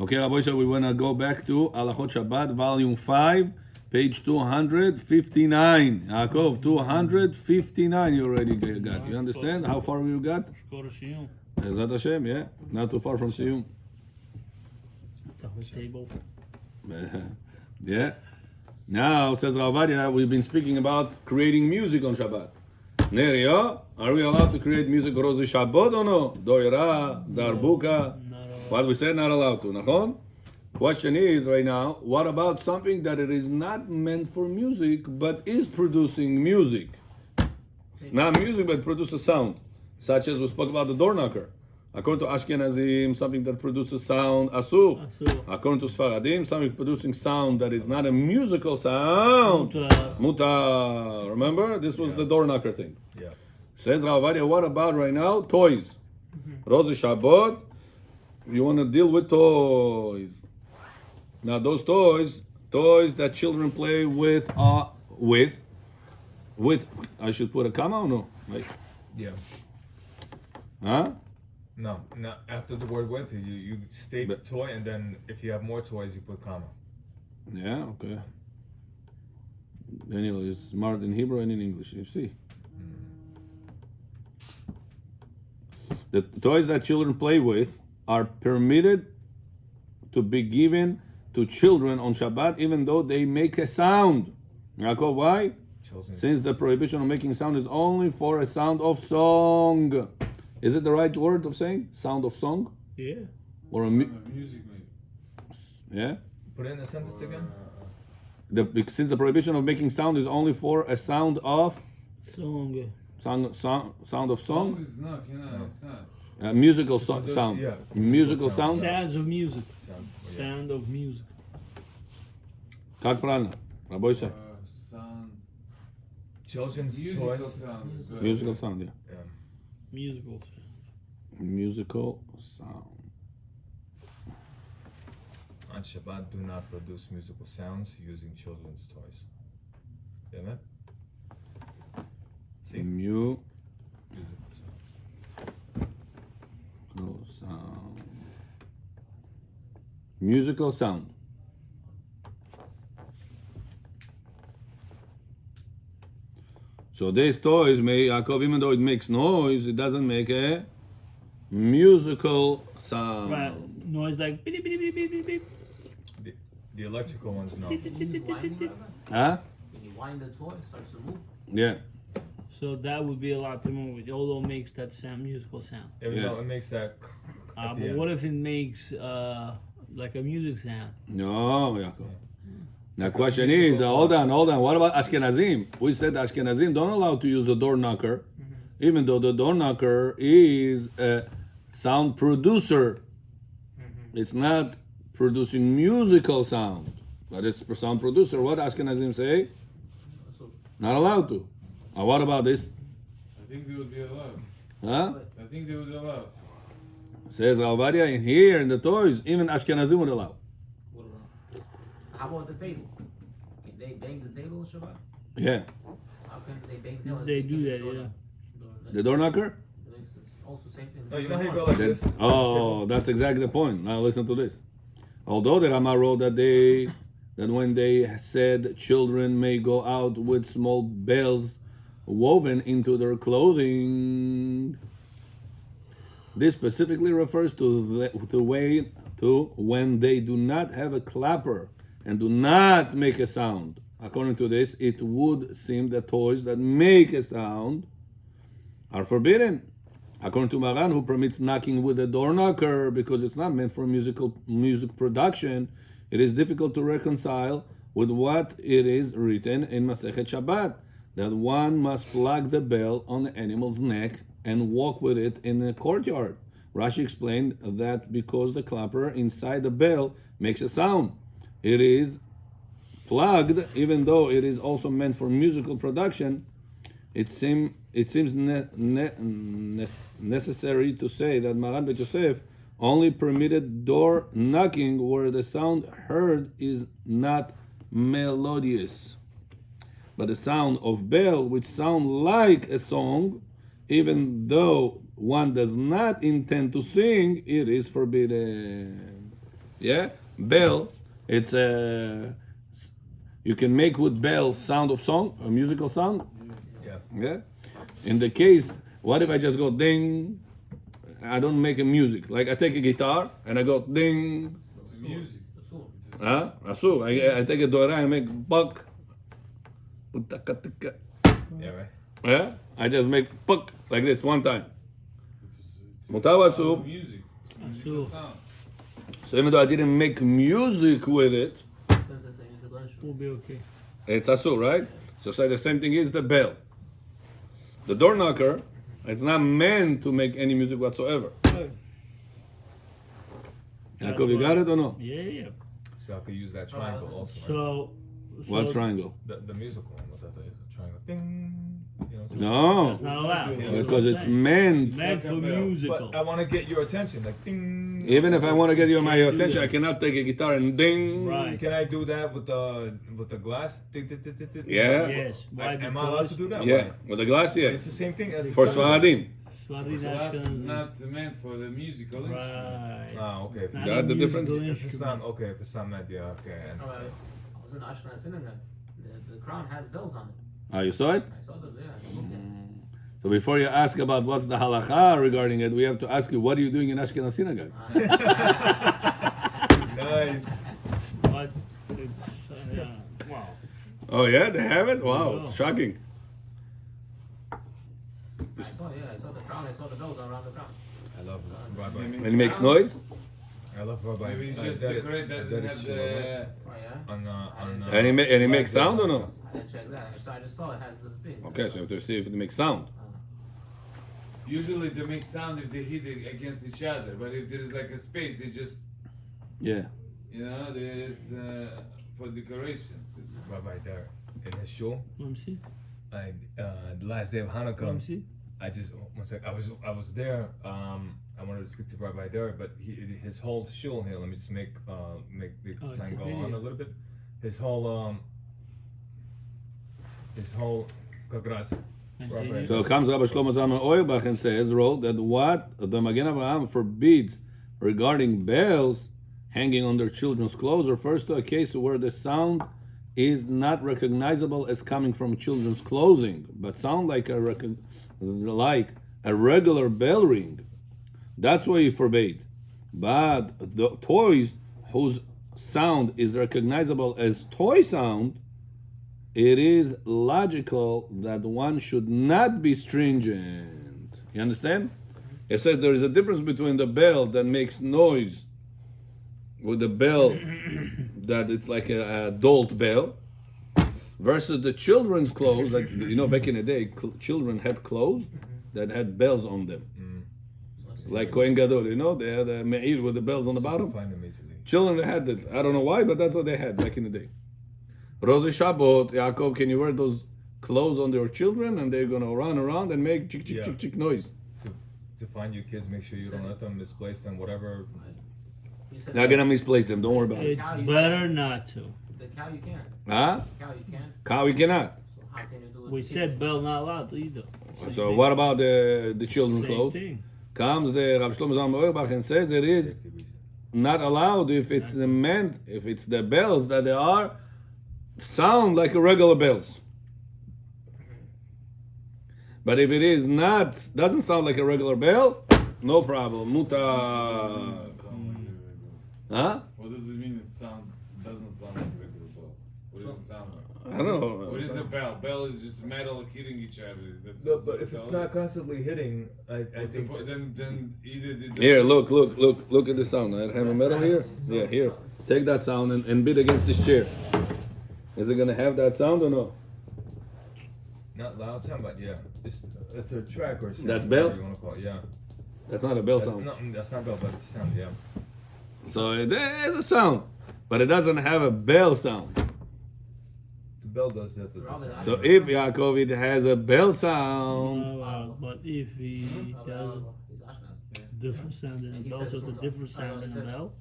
Okay, Rabbi Isha, we want to go back to Halachot Shabbat, volume 5, page 259. Yaakov, 259 you already got. You understand how far you got? Go to Shiyum. Ezrat Hashem, yeah. Not too far from Siyum. The whole table. Yeah. Now, says Ravadia, we've been speaking about creating music on Shabbat. Neria, are we allowed to create music Rozi Shabbat or no? Doira, Darbuka. What we said, not allowed to. Nachon? Question is right now, what about something that it is not meant for music, but is producing music? It's not music, but produces sound. Such as we spoke about the door knocker. According to Ashkenazim, something that produces sound, asur. According to Sfaradim, something producing sound that is not a musical sound, mutar. Remember? This was the door knocker thing. Yeah. Says Ravadia, what about right now? Toys. Rozi Shabbat, you want to deal with toys. Now those toys that children play with, I should put a comma or no? Like, Yeah. huh? No, after the word with, you state the toy, and then if you have more toys, you put comma. Yeah, okay. Daniel is smart in Hebrew and in English, you see. The toys that children play with are permitted to be given to children on Shabbat, even though they make a sound. Yaakov, why? Since the prohibition of making sound is only for a sound of song. Is it the right word of saying? Sound of song? Yeah. Or a music, maybe. yeah? Put it in the sentence again. Since the prohibition of making sound is only for a sound of Song. sound of song? Song is not, it's not. Musical sound. Yeah. Musical sound. Sounds of music. Yeah. Sound of music. Как правильно? Рабочая. Sound. Children's Musical toys. sounds. Good. Musical sound, yeah. Yeah. Musical. Musical sound. On Shabbat, do not produce musical sounds using children's toys. Get that? See? Musical Musical sounds. sound. Musical sound. So these toys may, Yaakov, even though it makes noise, it doesn't make a musical sound. Right. Noise like beep, beep, beep, beep, beep, beep. The electrical ones, no. When you wind it, Huh? when you wind the toy, it starts to move. Yeah. So that would be allowed to move it, although it makes that sound, musical sound. Even Yeah. though it makes that. at the But end. what if it makes like a music sound? No, Yaakov. Now, question is, hold on. What about Ashkenazim? We said Ashkenazim don't allow to use the door knocker, even though the door knocker is a sound producer. It's not producing musical sound, but it's a sound producer. What Ashkenazim say? Not allowed to. What about this? I think they would be allowed. Huh? I think they would allow. Says Ravadia in here in the toys, even Ashkenazim would allow. What about? How about the table? Can they bang the table, Shabbat? Yeah. How can they bang the table? They do can't that, door yeah. knock? The door knocker? Also same thing. No, you know how you go like this? Oh, that's exactly the point. Now listen to this. Although the Rama wrote that when they said children may go out with small bells woven into their clothing, this specifically refers to when they do not have a clapper and do not make a sound. According to this, it would seem that toys that make a sound are forbidden. According to Maran, who permits knocking with a door knocker because it's not meant for music production, it is difficult to reconcile with what it is written in Masechet Shabbat, that one must plug the bell on the animal's neck and walk with it in the courtyard. Rashi explained that because the clapper inside the bell makes a sound, it is plugged, even though it is also meant for musical production. It seems necessary to say that Maran Bet Yosef only permitted door knocking where the sound heard is not melodious, but the sound of bell which sound like a song, even though one does not intend to sing, it is forbidden. Yeah, bell. It's a. You can make with bell sound of song, a musical sound. Yeah. Yeah. In the case, what if I just go ding? I don't make a music. Like I take a guitar and I go ding. It's music. It's a soul. It's Huh? Asu. I take a dora and make buck. Yeah, right. Yeah. I just make buck like this one time. it's Mutawa sound of soup. music. It's musical Soup. sound. So even though I didn't make music with it, Since it's a musical instrument. Will be okay. it's asu, right? So say the same thing is the bell. The door knocker, it's not meant to make any music whatsoever. Right. Yaakov, you got it or no? Yeah, yeah. So I could use that triangle also. Right? So. What triangle? The musical one was that the triangle? Ding. You know, just- No, That's not allowed. That's what because I'm it's saying. meant. Meant for Second bell. musical. But I want to get your attention, like ding. Even if I want to get your my Can't do attention, that. I cannot take a guitar and ding. Right. Can I do that with the glass? Ding, ding, ding, ding, ding. Yeah. Yes. Why? Am I allowed to do that? Yeah, Why? with the glass, It's yes. the same thing as For the triangle. Sfaradim. Sfaradim, So that's Ashkenazim. not meant for the musical instrument. Right. Ah, okay. If, Not That a the difference? musical if it's not instrument. okay, if it's not meant, yeah, okay. I Alright. understand. I was in Ashkenaz synagogue. The crown has bells on it. Oh, you saw it? I saw the yeah. So before you ask about what's the halacha regarding it, we have to ask you, what are you doing in Ashkenaz synagogue? Nice. But it's, wow. Oh yeah, they have it? Wow, Wow. it's shocking. I saw the crown. I saw the bells around the crown. I love Rabbi. And he makes noise? I love Rabbi. Maybe it's just That- decorate doesn't that have is the. Oh yeah. on And he makes sound or no? I didn't check that. So I just saw it has the thing. Okay, so you have to see if it makes sound. Usually they make sound if they hit it against each other, but if there is like a space, they just Yeah. there's for decoration. Rabbi there in his shul. Let me see. The last day of Let me Hanukkah. see. I just one sec. I was there. I wanted to speak to Rabbi there, but his whole shul here. Let me just make the Oh, it's sign a go video. on a little bit. His whole Kagras. Continue. So comes Rabbi Shlomo Zalman Auerbach and says, wrote that what the Magen Avraham forbids regarding bells hanging on their children's clothes refers to a case where the sound is not recognizable as coming from children's clothing, but sound like a regular bell ring. That's why he forbade. But the toys whose sound is recognizable as toy sound, it is logical that one should not be stringent. You understand? It said there is a difference between the bell that makes noise with the bell that it's like an adult bell versus the children's clothes. Like back in the day, children had clothes that had bells on them. Like Kohen Gadol, they had a me'ir with the bells on the bottom. Find him easily. Children had it. I don't know why, but that's what they had back in the day. Rosh Shabbat, Yaakov, can you wear those clothes on your children and they're gonna run around and make chick chick Yeah. chick chick noise? To find your kids, make sure you don't let them misplace them, whatever. You said Not gonna misplace them. Don't worry about it. It's better not to. the cow you can. Huh? Cow you can. Cow we cannot. So how can you do it? We said bell not allowed either. Same So thing. what about the children's Same clothes? thing. Comes the Rav Shlomo Zalman Auerbach and says it is Safety reason. not allowed if it's if it's the bells that they are sound like a regular bells. But if it is not, doesn't sound like a regular bell, no problem. Muta. Doesn't sound like a regular. Huh? What does it mean? Doesn't sound like regular bells. What does it sound like? I don't know. What is a bell? Bell is just metal hitting each other. That's No, that's but what if it's bell not is. constantly hitting, I What's the think. po- then either the Here, look at the sound. I have a metal here. Yeah, here. Take that sound and beat against this chair. Is it gonna have that sound or no? Not loud sound, but yeah, it's a track or sound. That's bell? whatever you want to call it. Yeah, That's not a bell that's sound. that's not bell, but it's a sound. Yeah, So there is a sound, but it doesn't have a bell sound. the bell does that. To the Robin, sound. So if Yaakov it has a bell sound, But if he does He's Ashkenaz. a different sound than And a he bell, says so it's a Muta. different sound than a It says- bell.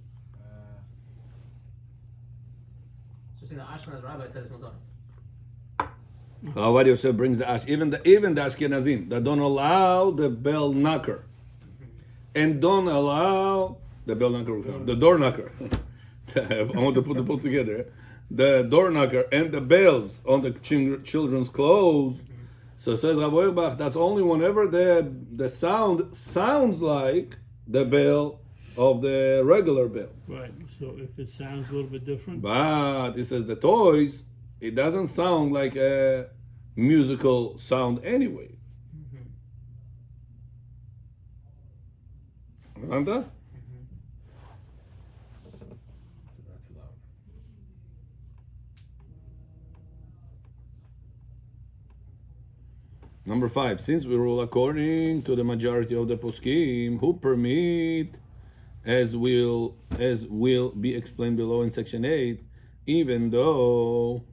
So see, the Ashkenaz rabbi said it's mutar. What Yosef brings the ash, even the Ashkenazim that don't allow the bell knocker, and don't allow the bell knocker, the door knocker, I want to put the both together. The door knocker and the bells on the children's clothes. So says Rav Auerbach, that's only whenever the sound sounds like the bell of the regular bell. Right. So if it sounds a little bit different, But he says the toys, it doesn't sound like a musical sound anyway. Remember? That's allowed. Number 5, since we rule according to the majority of the poskim who permit, as will be explained below in section 8, even though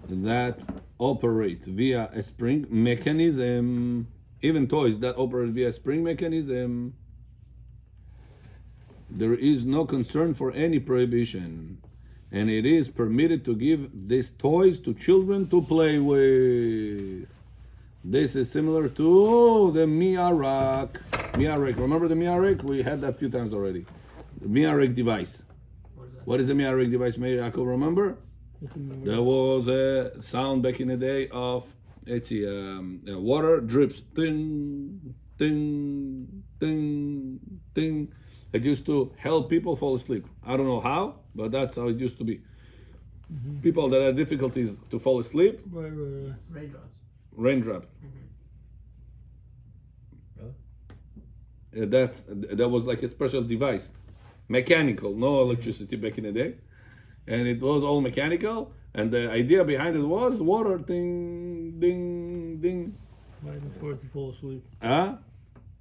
that operate via a spring mechanism, even toys that operate via spring mechanism, there is no concern for any prohibition, and it is permitted to give these toys to children to play with. This is similar to the miarak. Miarak, remember the miarak? We had that a few times already. The miarak device. What is that? What is the miarak device, May Yaakov remember? There was a sound back in the day of, let's see, water drips, ding, ding, ding, ding. It used to help people fall asleep. I don't know how, but that's how it used to be. People that had difficulties to fall asleep, right. Raindrops. raindrop. Really? That was like a special device, mechanical, no electricity back in the day, and it was all mechanical. And the idea behind it was water, ding, ding, ding. Right before to fall asleep.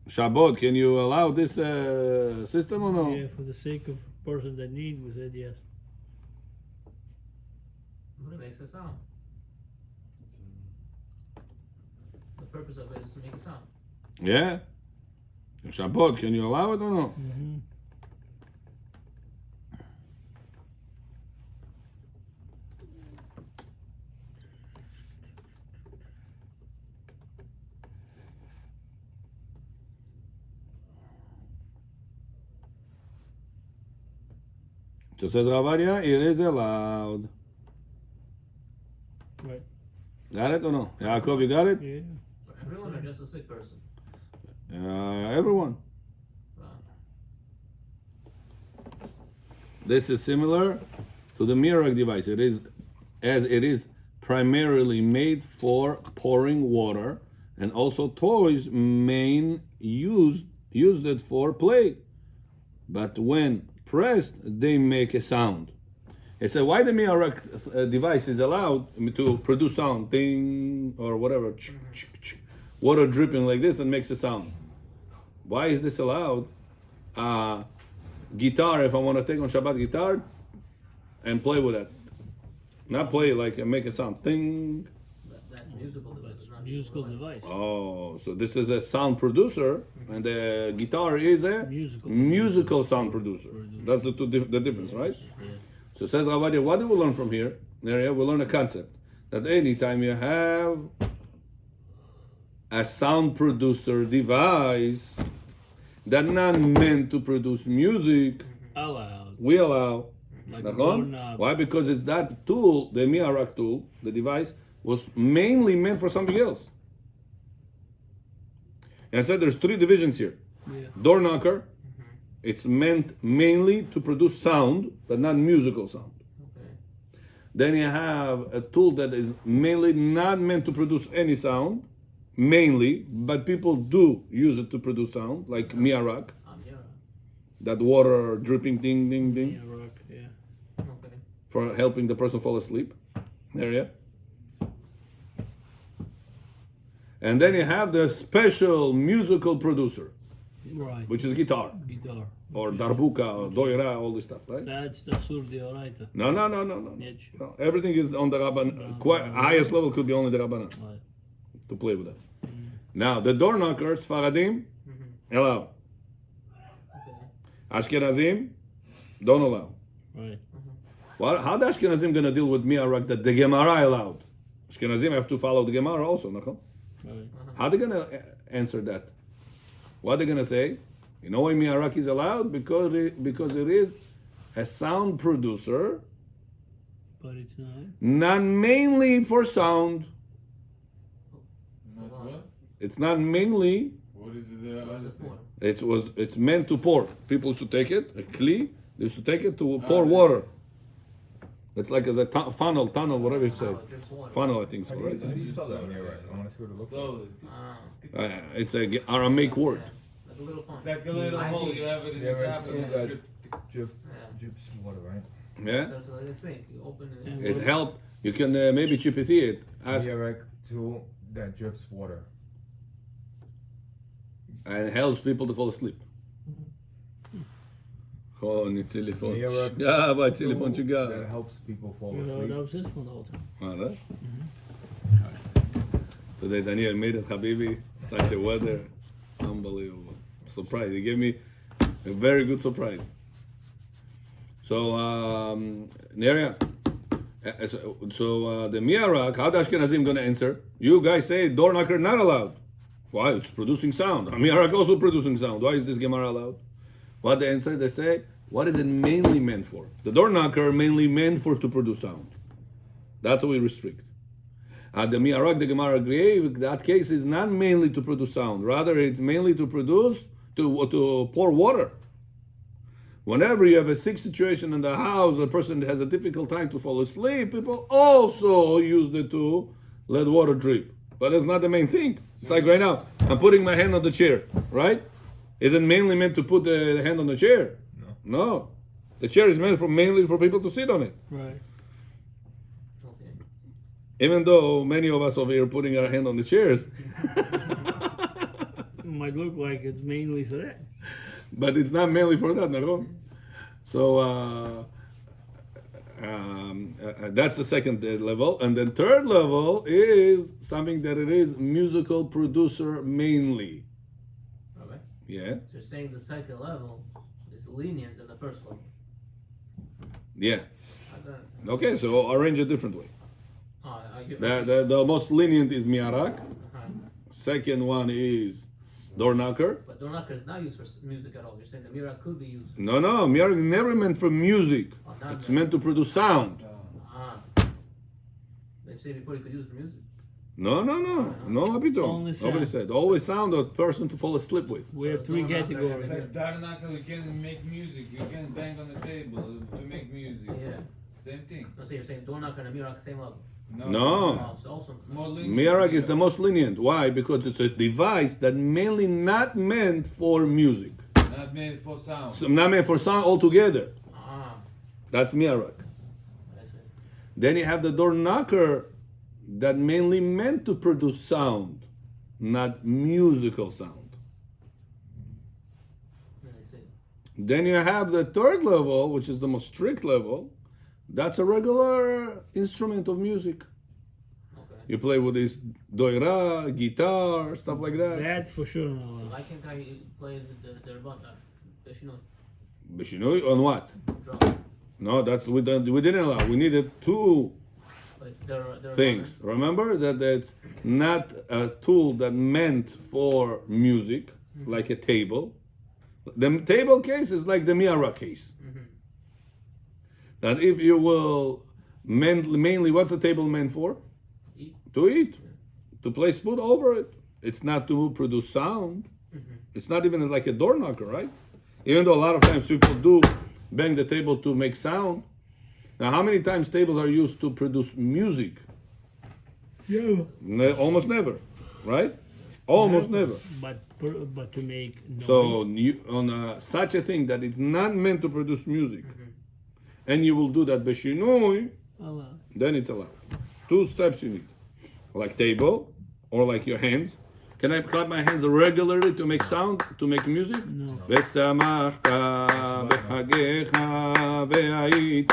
Shabbat, can you allow this system or no? Yeah, for the sake of person that need, we said yes. What makes a sound? It's, The purpose of it is to make a sound. Yeah. Shabbat, can you allow it or no? Mm-hmm. So says Ravadia, it is allowed. Right. Got it or no? Yaakov, you got it? Yeah. For everyone or just a sick person? Everyone. Wow. This is similar to the Mirak device. It is primarily made for pouring water, and also toys used it for play. But when pressed, they make a sound. He said, why the Mirak device is allowed to produce sound, ding or whatever, water dripping like this and makes a sound. Why is this allowed? Guitar, if I want to take on Shabbat guitar and play with it, not play like and make a sound, ding. That's musical device. It's not Musical device. Oh, so this is a sound producer, and the guitar is a Musical. sound producer. That's the difference, right? Yeah. So says Ravadia, what do we learn from here? We learn a concept that anytime you have a sound producer device that's not meant to produce music, Allowed. we allow. Like a Nachon? doorknob. Why? Because it's that tool, the Miarak tool, the device, was mainly meant for something else. And I said there's 3 divisions here. Yeah. Door knocker, it's meant mainly to produce sound, but not musical sound. Okay. Then you have a tool that is mainly not meant to produce any sound, mainly, but people do use it to produce sound, like Miarak, Yeah. that water dripping ding, ding, ding, Yeah, rock. Yeah. Okay. for helping the person fall asleep. There you go. And then you have the special musical producer, Right. which is guitar, Guitar. or darbuka, or doira, all this stuff, right? That's the sur deoraita. No. Yeah, sure. No, everything is on the Rabban. Highest level could be only the Rabbanan Right. to play with that. Now, the door knockers, Faradim, allow. Okay. Ashkenazim, don't allow. Right. How the Ashkenazim going to deal with Miarak that the Gemara allowed? Ashkenazim have to follow the Gemara also, no? Right. How they going to answer that? What are they going to say? You know why miarak is allowed? Because it is a sound producer, But it's not. not mainly for sound. Not what? It's not mainly. What is the What's other it thing? for? It's meant to pour. People used to take it, a kli. They used to take it to pour water. It's like as a funnel, whatever you say. How it drips water. Funnel, I think so, How right? do you spell that? Yeah, right. I want to see what it looks like. Slowly. It's a Aramaic word. Yeah, like a little fun. It's like a little I hole. think- You have it in Yeah, the right. top So and that it's drips, Yeah. drips water, right? Yeah, That's like a sink. You open it. And it helped. You can maybe chipiti it. Ask Miarak tool that drips water. and helps people to fall asleep. Oh, אני טלפון. מירק. שגע, Tool טלפון that שגע. helps people fall You know, asleep. that was his phone the whole time. Right? Today Daniel made it, Habibi. Such a weather. Unbelievable. Surprise. He gave me a very good surprise. So, Neria, so the miarak, how the Ashkenazim going to answer? You guys say door knocker not allowed. Why? It's producing sound. Miarak also producing sound. Why is this Gemara allowed? What the answer? They say, what is it mainly meant for? The door knocker mainly meant for to produce sound. That's what we restrict. The miarak, the Gemara gave, that case is not mainly to produce sound. Rather, it's mainly to produce, to pour water. Whenever you have a sick situation in the house, a person has a difficult time to fall asleep, people also use it to let water drip. But that's not the main thing. It's like right now, I'm putting my hand on the chair, right? Is it mainly meant to put the hand on the chair? No. The chair is meant mainly for people to sit on it. Right. Okay. Even though many of us over here putting our hand on the chairs, It might look like it's mainly for that. but it's not mainly for that, no? So that's the second level, and then third level is something that it is musical producer mainly. Okay. Yeah, So you're saying the second level is lenient than the first level. yeah. Okay. Okay, so arrange a different way. I get The most lenient is miarak. Uh-huh. Second one is door knocker. But door knocker is not used for music at all. You're saying the mirror could be used. No, miarak never meant for music. Oh, not It's that. meant to produce sound. Ah. They say before you could use it for music. No, Apito. Only sound. Nobody said. Always sound a person to fall asleep with. We have three door knocker, categories. It's like Darnaka, you can make music. You can bang on the table to make music. Yeah. Same thing. No, so you're saying door knocker and a mirror same level. No. Oh, so also It's more lenient. Miarak is the most lenient. Why? Because it's a device that mainly not meant for music. Not made for sound. So not meant for sound altogether. Ah. That's miarak. I see. Then you have the door knocker that mainly meant to produce sound, not musical sound. I see. Then you have the third level, which is the most strict level. That's a regular instrument of music. Okay. You play with this doira, guitar, stuff like that. That for sure not allowed. Why can't I play the rebata? Does she know? Bishinui on what? Drum. No, we didn't allow. We needed two But it's their things. Remember that it's not a tool that meant for music, like a table. The table case is like the miara case. That if you will, mainly, what's a table meant for? Eat. To eat, to place food over it. It's not to produce sound. It's not even like a door knocker, right? Even though a lot of times people do bang the table to make sound. Now, how many times tables are used to produce music? Yeah. Almost never, right? Almost never. But to make noise. So on such a thing that it's not meant to produce music, and you will do that beshinui, allowed. then it's allowed. Two steps you need, like table or like your hands. Can I clap my hands regularly to make sound, to make music? No. ושמחת בחגיך והיית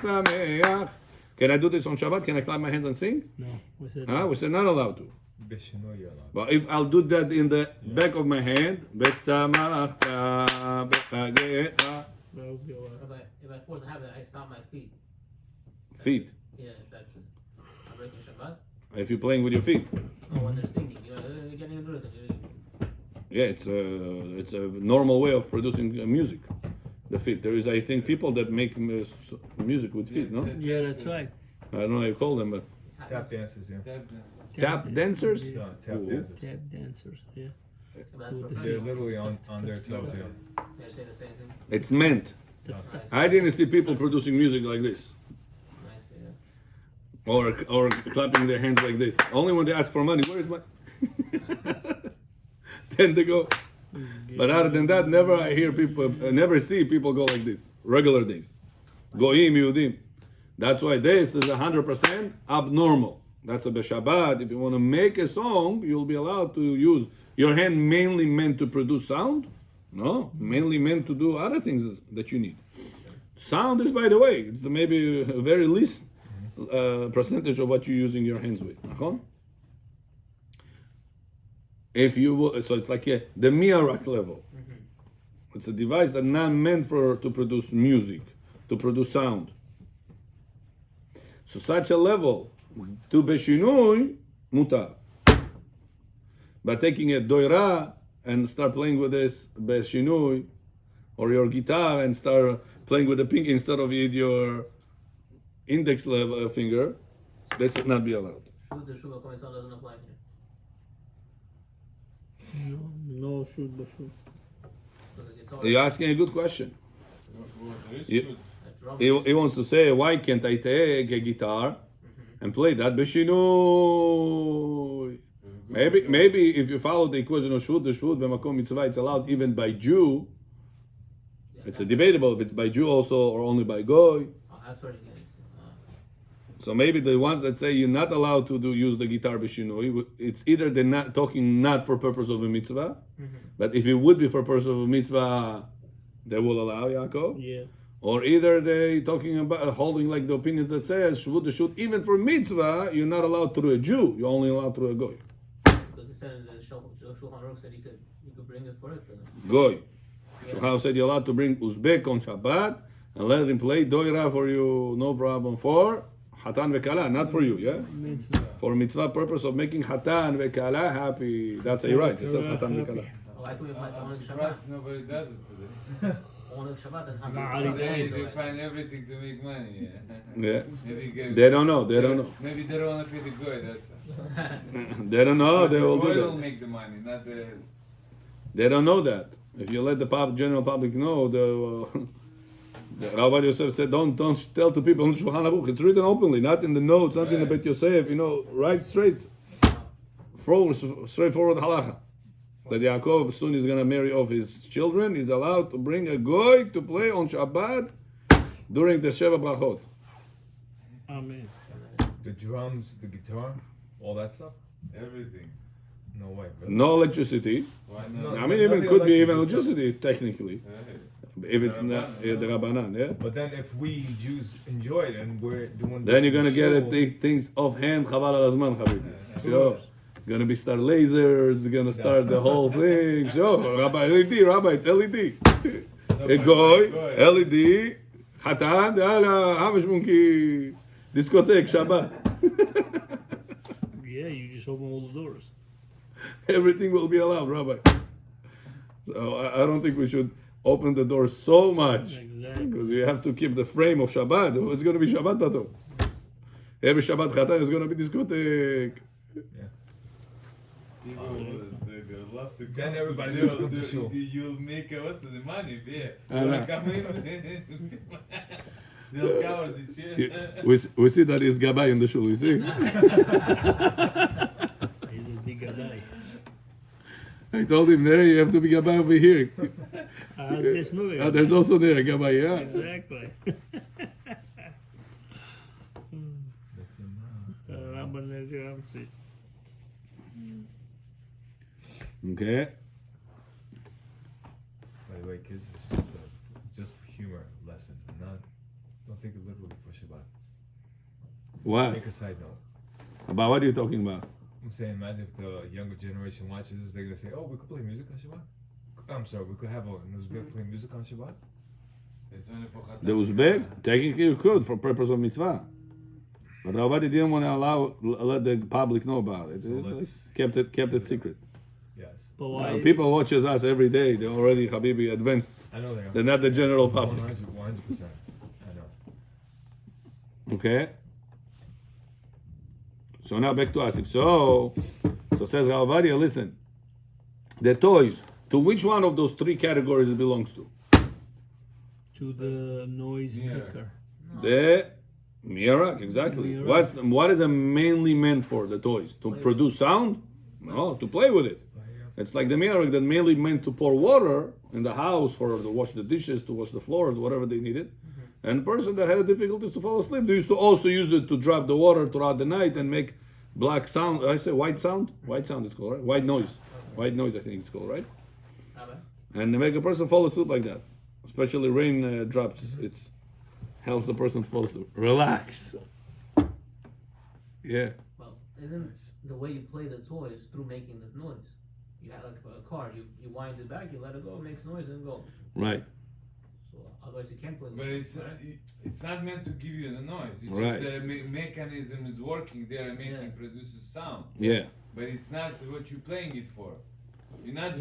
שמח. Can I do this on Shabbat? Can I clap my hands and sing? No. We said We said not allowed to. Bishinoi, you're allowed. But if I'll do that in the back of my hand, ושמחת בחגיך. that would be allowed. If I force a habit, I stop my feet. Feet. Yeah, if that's it. I'm breaking Shabbat. If you're playing with your feet. Oh, when they're singing, you know, they're getting into it. Yeah, it's a normal way of producing music. The feet. There is, I think, people that make music with feet. No, Yeah, that's right. I don't know how you call them, but Tap dancers, yeah. Tap dance. tap dancers. No, tap Ooh. dancers. Tap dancers, yeah. But that's They're They're professional. literally on their toes, yeah. They're saying the same thing. It's meant. Nice. I didn't see people producing music like this, Nice, or clapping their hands like this. Only when they ask for money. Where is my? Then they go. But other than that, never I hear people, never see people go like this. Regular days, goyim Yehudim. That's why this is 100% abnormal. That's a Shabbat. If you want to make a song, you'll be allowed to use your hand mainly meant to produce sound. No, mainly meant to do other things that you need. Sound is, by the way, it's maybe a very least percentage of what you're using your hands with. If you will, so it's like the miarak level. It's a device that's not meant to produce music, to produce sound. So such a level, to beshinui mutar. By taking a doira and start playing with this beshinui, or your guitar and start playing with the pinky instead of your index level finger, this would not be allowed. Shoot, the Shuvah Komitzah doesn't apply here. No shoot, but shoot. So the guitar, You're asking a good question. There is You- shoot. the drum, He wants to say, why can't I take a guitar and play that beshinui? Maybe if you follow the equation of shvut, the shvut b'makom mitzvah, it's allowed even by Jew. It's a debatable if it's by Jew also or only by goy. oh, that's where you get it. So maybe the ones that say you're not allowed to use the guitar b'shinui, it's either they're not talking not for purpose of a mitzvah, but if it would be for purpose of a mitzvah, they will allow Yaakov. Yeah. Or either they talking about holding like the opinions that says shvut the shvut, even for mitzvah, you're not allowed through a Jew, you're only allowed through a goy. Because he said in the Shulchan Aruch said you could bring it for it. Goy. Shulchan said you're allowed to bring Uzbek on Shabbat and let him play doira for you, no problem. For Hatan vekala, not for you, yeah? For mitzvah purpose of making Hatan vekala happy. That's a right. It says Hatan vekala. Why can we apply to I'm Oneg Shabbat? surprised nobody does it today. Oneg Shabbat and Nah, Hanukkah. They find everything to make money. Yeah. Yeah. Maybe give- They don't know. They don't know. Maybe they don't want to pay the guy. That's why. They don't know. They The will guy do will that. make the money, not the. They don't know that. If you let the general public know, the Rabbi Yosef said, don't tell to people in Shulchan Aruch. It's written openly, not in the notes, not in the Bet Yosef. Right straight, straightforward halacha. That Yaakov soon is gonna marry off his children. He's allowed to bring a goy to play on Shabbat during the Sheva Brachot. Amen. The drums, the guitar, all that stuff? Everything. No way. But No electricity. Why No, not? I mean, even nothing could be even electric, just electricity technically, Hey. if it's not the Rabbanan. Yeah. But then if we Jews enjoy it and we're doing Then this you're gonna get show, it things offhand. Chaval al azman, habibi. So, gonna be start lasers. Gonna start the whole thing. So, Rabbi Rabbi, it's LED. A goy, LED, Hatan, yalla, hamish munki, discotheque, Shabbat. Yeah, you just open all the doors. Everything will be allowed, Rabbi. So I don't think we should open the door so much Exactly. because we have to keep the frame of Shabbat. It's gonna be Shabbat, Tato. Every Shabbat Chatan is gonna be discotheque. People they love to. Then everybody's They'll- gonna come to they'll- show. You'll make what's the money? Yeah. I know. They'll come in. They'll cover the chair. We see that is Gabay in the shul. You see, He's a big guy. I told him there you have to be Gabay over here. How's this moving? There's also there Gabay. Yeah. Exactly. Rabban Ramsey. Okay. By the way, kids, it's just humor lesson. Don't take it literally for Shabbat. What? Take a side note. About what are you talking about? I'm saying, imagine if the younger generation watches this, they're gonna say, "Oh, we could play music on Shabbat." I'm sorry, we could have an Uzbek play music on Shabbat. It's only for Chatan. The Uzbek, technically you could for purpose of mitzvah. But Ravadi didn't want to let the public know about it. So He let's- kept it secret. Yeah. Yes. But why? People watches us every day. They're already Habibi advanced. I know they are. They're not the general public. 100%. I know. Okay. So now back to Asif. So says Rav Ovadia, listen. The toys. To which one of those three categories it belongs to? To the noise maker. The mirak, exactly. Mirak. What is it mainly meant for? The toys to produce sound? No, to play with it. It's like the mirak that mainly meant to pour water in the house for to wash the dishes, to wash the floors, whatever they needed. And the person that had difficulties to fall asleep, they used to also use it to drop the water throughout the night and make black sound. I say white sound. White sound is called, right? White noise. White noise, I think it's called, right? And they make a person fall asleep like that. Especially rain drops. It's helps the person fall asleep. Relax. Yeah. Well, isn't the way you play the toys through making the noise? You have like for a car, you wind it back, you let it go, it makes noise and go. Right. So otherwise you can't play. But with it's not meant to give you the noise. It's Right. just the mechanism is working there and making produces sound. Yeah. But it's not what you're playing it for. You're not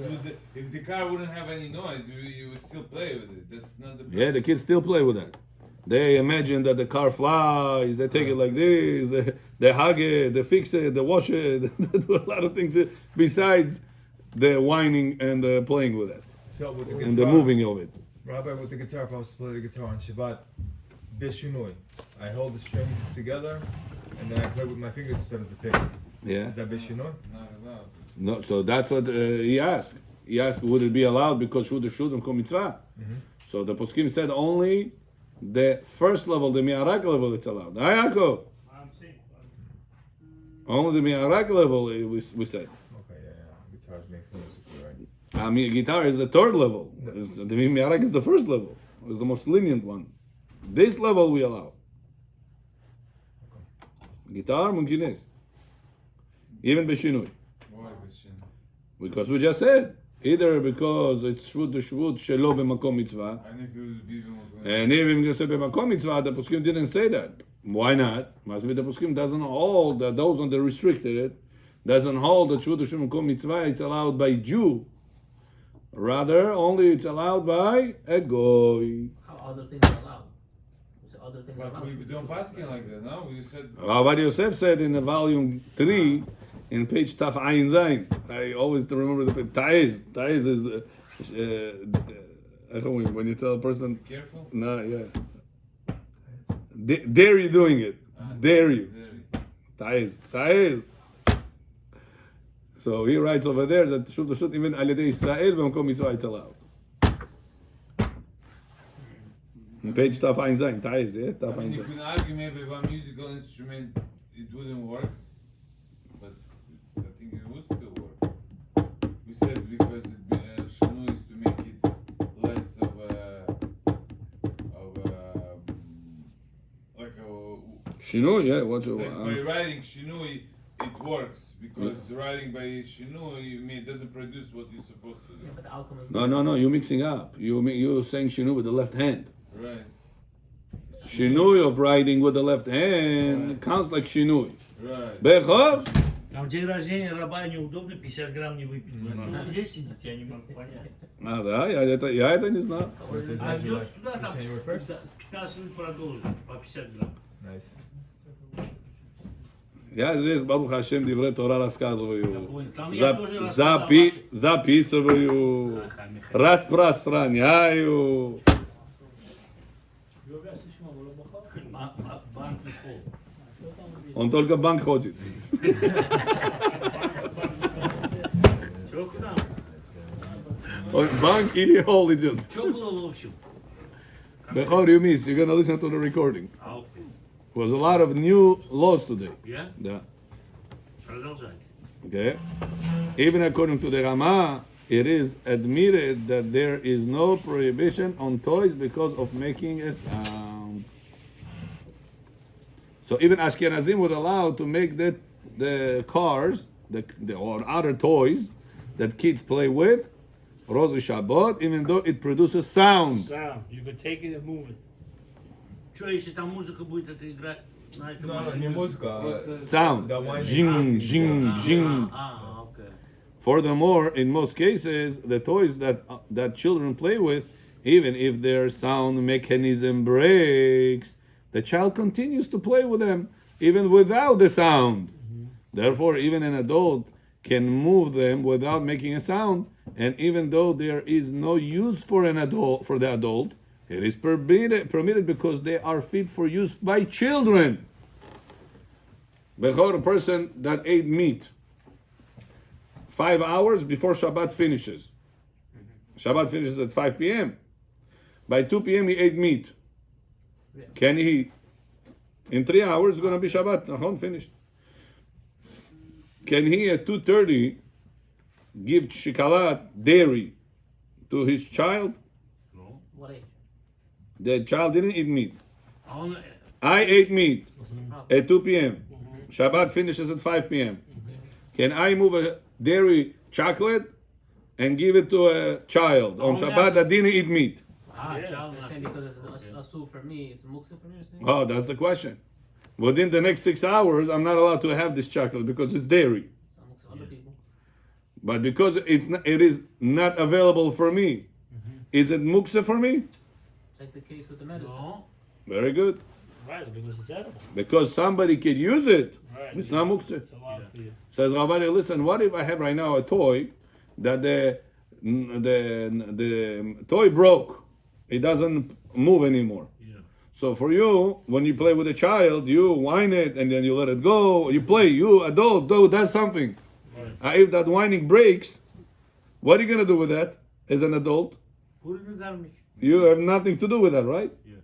if the car wouldn't have any noise, you would still play with it. That's not the Yeah, the kids still play with that. They imagine that the car flies, they take it like this, they hug it, they fix it, they wash it, they do a lot of things besides the whining and the playing with it. So with the guitar, And the moving of it. Rabbi, with the guitar, if I was to play the guitar on Shabbat, bishinui, I hold the strings together, and then I play with my fingers instead of the pick. Yeah. Is that bishinui? Not allowed. No, so that's what he asked. He asked, would it be allowed because shudah shudim kol mitzvah? So the poskim said only the first level, the mi'arak level, it's allowed. Yaakov. I'm saying. Only the mi'arak level we said. Okay, yeah. Guitars make music, right? I mean, guitar is the third level. The mi'arak is the first level. It's the most lenient one. This level we allow. Guitar, mumkines. Even beshinui. Why question? Because we just said, either because it's shvut shelo b'makom mitzvah, And if it would be and even if you b'makom mitzvah, the poskim didn't say that. Why not? Must be the poskim doesn't hold that those on the restricted it doesn't hold that shvut b'makom mitzvah. It's allowed by Jew. Rather, only it's allowed by a goy. how other things are allowed. So other things are But allowed. we don't pass it like that, no? We said Rav Yosef said in the volume 3, in page Taf Ayin Zayin. I always remember the page. Taiz is when you tell a person, careful. no, yeah. Dare you doing it? Dare you? Taiz. So he writes over there that Shuv to Shut even Al Yedei Israel b'makom mitzvah it's allowed. In page Taf Ayin Zayin. Taiz, yeah? Taf I mean, Ayin you Zayin. can argue maybe about musical instrument it wouldn't work, but I think it would still work. We said because shanu is to make it less of like a Shinui, yeah. What's your by writing shinui it works because writing by shinui it doesn't produce what you're supposed to do. Yeah, but the outcome is No. You're mixing up. You're saying shinui with the left hand. Right. Shinui of writing with the left hand counts like shinui. Right. Bechor? Там день рождения раба неудобно, 50 грамм не выпить. Вы здесь сидите, я не могу понять. Да, я это не знаю. А идет туда, там January 1st? 15 минут продолжим, по 50 грамм. Nice. Я здесь, Барух Хашем, диврей Тора рассказываю. Там я тоже рассказал Записываю. Распространяю. Банк не пол. Он только в банк ходит. Чего куда? Он в банк или холл идет. Что было в общем? Bechor, you miss. You're going to listen to the recording. А, окей. There was a lot of new laws today. Я? Да. Продолжайте. Okay. Even according to the Rama, it is admitted that there is no prohibition on toys because of making a sound. So even Ashkenazim would allow to make the cars or other toys that kids play with, Rosh Shabbat, even though it produces sound. Sound. You can take it and move it. Что, если там музыка будет это играть на этой No, машине? не музыка. Sound. The winding. Jing, jing, jing. А, окей. Furthermore, in most cases, the toys that children play with, even if their sound mechanism breaks, the child continues to play with them even without the sound. Therefore, even an adult can move them without making a sound, and even though there is no use for the adult, it is permitted because they are fit for use by children. Bechor, a person that ate meat 5 hours before Shabbat finishes. Shabbat finishes at 5 p.m. By 2 p.m. he ate meat. Yes. Can he, in 3 hours, it's going to be Shabbat, finished. Can he at 2:30 give shikalat, dairy, to his child? No. What age? The child didn't eat meat. Only, I ate meat Problem. at 2 p.m. Shabbat finishes at 5 p.m. Can I move a dairy chocolate and give it to a child on Only Shabbat as- that didn't eat meat? child You're not. saying because it's a sul for me, it's a muksa for me, you're saying? Oh, that's the question. Within the next 6 hours, I'm not allowed to have this chocolate because it's dairy. It's a muksa for other people. But because it is not available for me, is it muksa for me? It's like the case with the medicine. No. Very good. Right, because it's edible. Because somebody could use it, Right. it's not muksa. It's allowed for you. Says Rabbi, listen, what if I have right now a toy that the toy broke? It doesn't move anymore. Yeah. So for you, when you play with a child, you whine it and then you let it go. You play, you adult, does something. Right. If that whining breaks, what are you gonna do with that as an adult? Put it in the garbage. You have nothing to do with that, right? Yeah.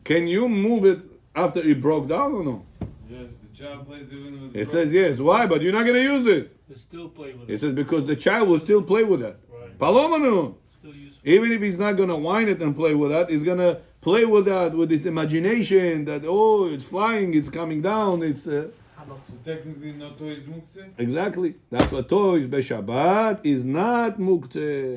Can you move it after it broke down or no? Yes, the child plays even with. It says yes. Why? But you're not gonna use it. You still play with It it. says because the child will still play with that. Right. Palomanu. Still useful. Even if he's not gonna whine it and play with that, he's gonna play with that with his imagination that it's flying, it's coming down, it's How about So technically, no toy is muktzeh. exactly. That's what toys Shabbat is not muktzeh.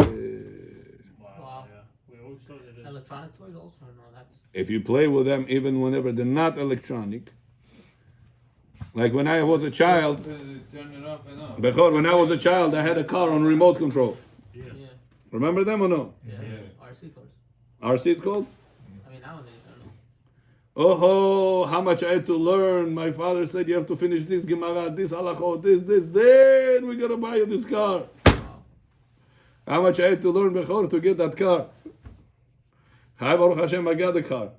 Wow. Yeah. We always thought it is. electronic toys also? Or no, that's If you play with them even whenever they're not electronic, like when I was a child, Turn it off and off. Bechor, when I was a child, I had a car on remote control. Yeah. yeah, Remember them or no? yeah. Yeah. RC cars. RC it's called? I mean nowadays I don't know. Oh, how much I had to learn. My father said you have to finish this Gemara, this Halachot, this, then we're gonna buy you this car. How much I had to learn Bechor to get that car. Hi, Baruch Hashem, I got the car.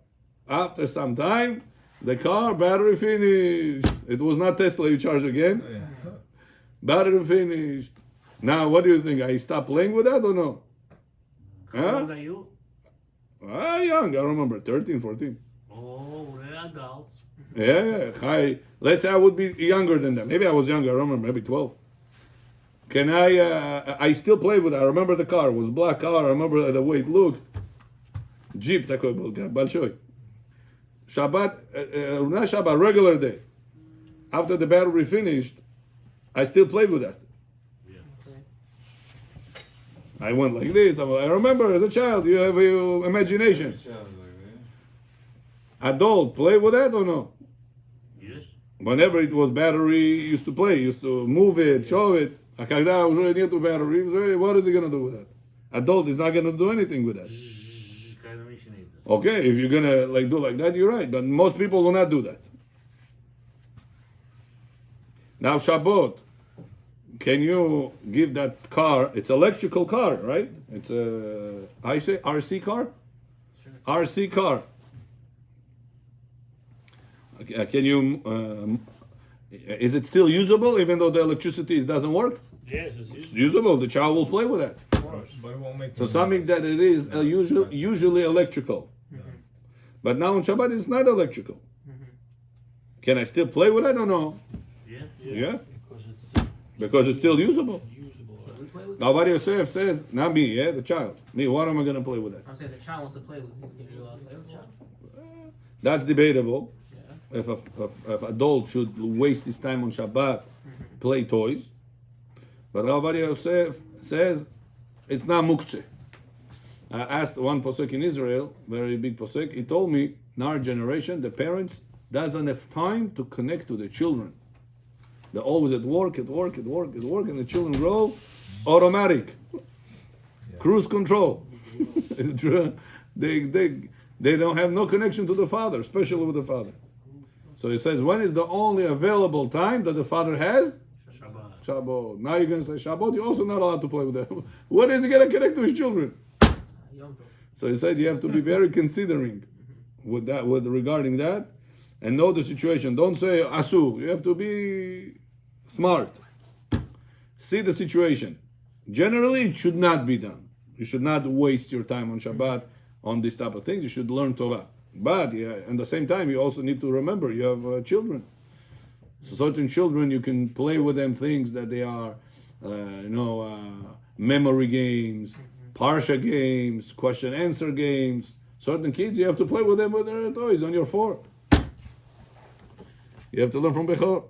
After some time, the car battery finished. It was not Tesla you charge again. Yeah. Battery finished. Now, what do you think? I stopped playing with that or no? How Huh? old are you? Young, I remember, 13, 14. Oh, we're adults. Yeah. Let's say I would be younger than that. Maybe I was younger, I remember, maybe 12. Can I still play with it. I remember the car. It was a black car. I remember the way it looked. Jeep, такой был, большой. Shabbat, not Shabbat, regular day. After the battery finished, I still played with that. Okay. I went like this. I remember as a child, you have your imagination. Child like that. Adult, play with that or no? Yes. Whenever it was battery, used to play, used to move it, show it. А когда уже нету battery, what is he going to do with that? Adult is not going to do anything with that. Kind of mission it. Okay, if you're going to do like that, you're right. But most people will not do that. Now Shabbat, can you give that car, it's electrical car, right? It's a, I say RC car? Sure. RC car. Can you, is it still usable even though the electricity doesn't work? Yes, it's It's useful. usable, the child will play with that. Of course. But it won't make So no something noise. that it is usually electrical. But now on Shabbat it's not electrical. Can I still play with it or no? Yeah. Yeah? Because it's Because it's still usable. usable. We play with Now what Yosef says, not me, yeah, the child. Me, what am I going to play with that? I'm saying the child wants to play with you. Can you allow us to play with the child? That's debatable. Yeah. If adult should waste his time on Shabbat, play toys. But Rabbi Yosef says it's not muktzeh. I asked one posek in Israel, very big posek. He told me, in our generation, the parents doesn't have time to connect to the children. They're always at work, and the children grow automatic. Cruise control. they don't have no connection to the father, especially with the father. So he says, when is the only available time that the father has? Shabbat. Shabbat. Now you're going to say Shabbat, you're also not allowed to play with them. What is he going to connect to his children? Yom Tov. So he said you have to be very considering with regarding that, and know the situation. Don't say asu. You have to be smart. See the situation. Generally, it should not be done. You should not waste your time on Shabbat on this type of things. You should learn Torah. But at the same time, you also need to remember you have children. So certain children, you can play with them things that they are, memory games, parsha games, question-answer games. Certain kids, you have to play with them with their toys on your floor. You have to learn from Bechor.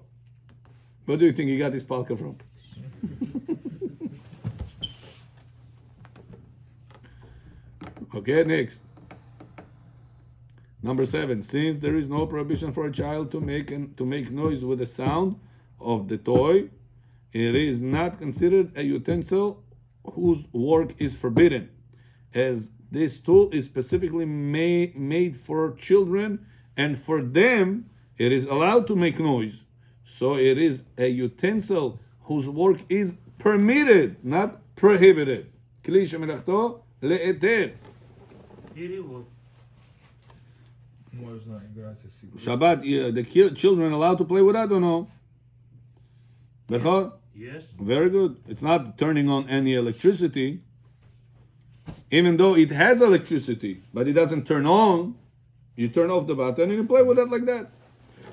Where do you think he got his palka from? Okay, next. Number 7. Since there is no prohibition for a child to make noise with the sound of the toy, it is not considered a utensil whose work is forbidden, as this tool is specifically made for children, and for them it is allowed to make noise. So it is a utensil whose work is permitted, not prohibited. Kli shemelachto le'eter. Перевод. Можно играть с игрушками. Shabbat, the children allowed to play with that or no? Bechor? Yes. Very good. It's not turning on any electricity. Even though it has electricity, but it doesn't turn on, you turn off the button and you play with it like that.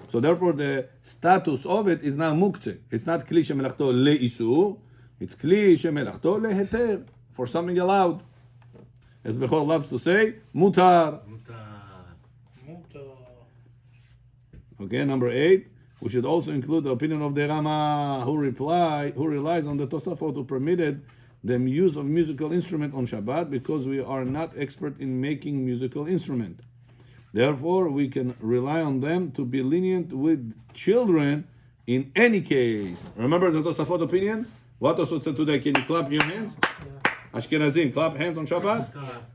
So therefore the status of it is not muktzeh. It's not kli shemelachto le'isur. It's kli shemelachto le'heter, for something allowed. As Bechor loves to say, mutar. Mutar. Okay, number 8. We should also include the opinion of the Rama, who relies on the Tosafot, who permitted the use of musical instrument on Shabbat, because we are not expert in making musical instrument. Therefore, we can rely on them to be lenient with children in any case. Remember the Tosafot opinion? What Tosafot said today? Can you clap your hands? Ashkenazim, clap hands on Shabbat?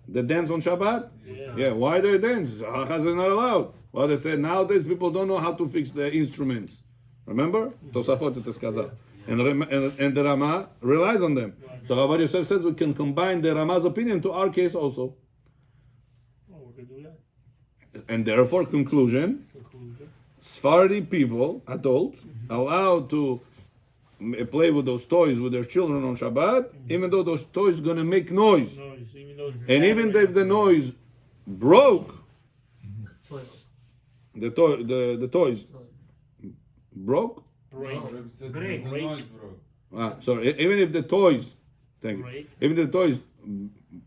They dance on Shabbat? Yeah, why they dance? Halachas is not allowed. Well, they said nowadays people don't know how to fix the instruments. Remember? Tosafot it is Kazah. And the Rama relies on them. So Rabbi Yosef says we can combine the Rama's opinion to our case also. Oh, we can do that. And therefore, conclusion, Sephardi people, adults, allowed to play with those toys with their children on Shabbat, even though those toys are going to make noise. Noise, even though it's And even if the noise broke, Toilet. the toys broke? break. Rabbi said Break. the noise broke. Sorry, even if the toys, thank you, Break. even if the toys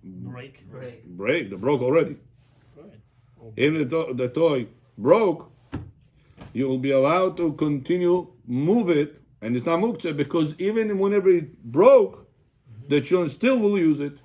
Break. Break. they broke already. Good. Even if the toy broke, you will be allowed to continue move it, and it's not muktzeh, because even whenever it broke, the children still will use it.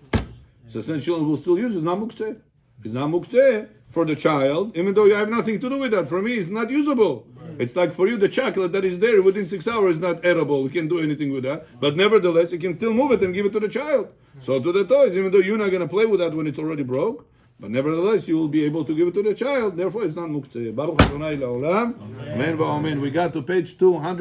So since children will still use it, it's not muktzeh. It's not muktzeh for the child, even though you have nothing to do with that. For me, it's not usable. It's like for you, the chocolate that is there within 6 hours is not edible. You can't do anything with that. But nevertheless, you can still move it and give it to the child. So to the toys, even though you're not going to play with that when it's already broke, but nevertheless, you will be able to give it to the child. Therefore, it's not muktzeh. Baruch Adonai La'olam. Amen va'amen. We got to page 200.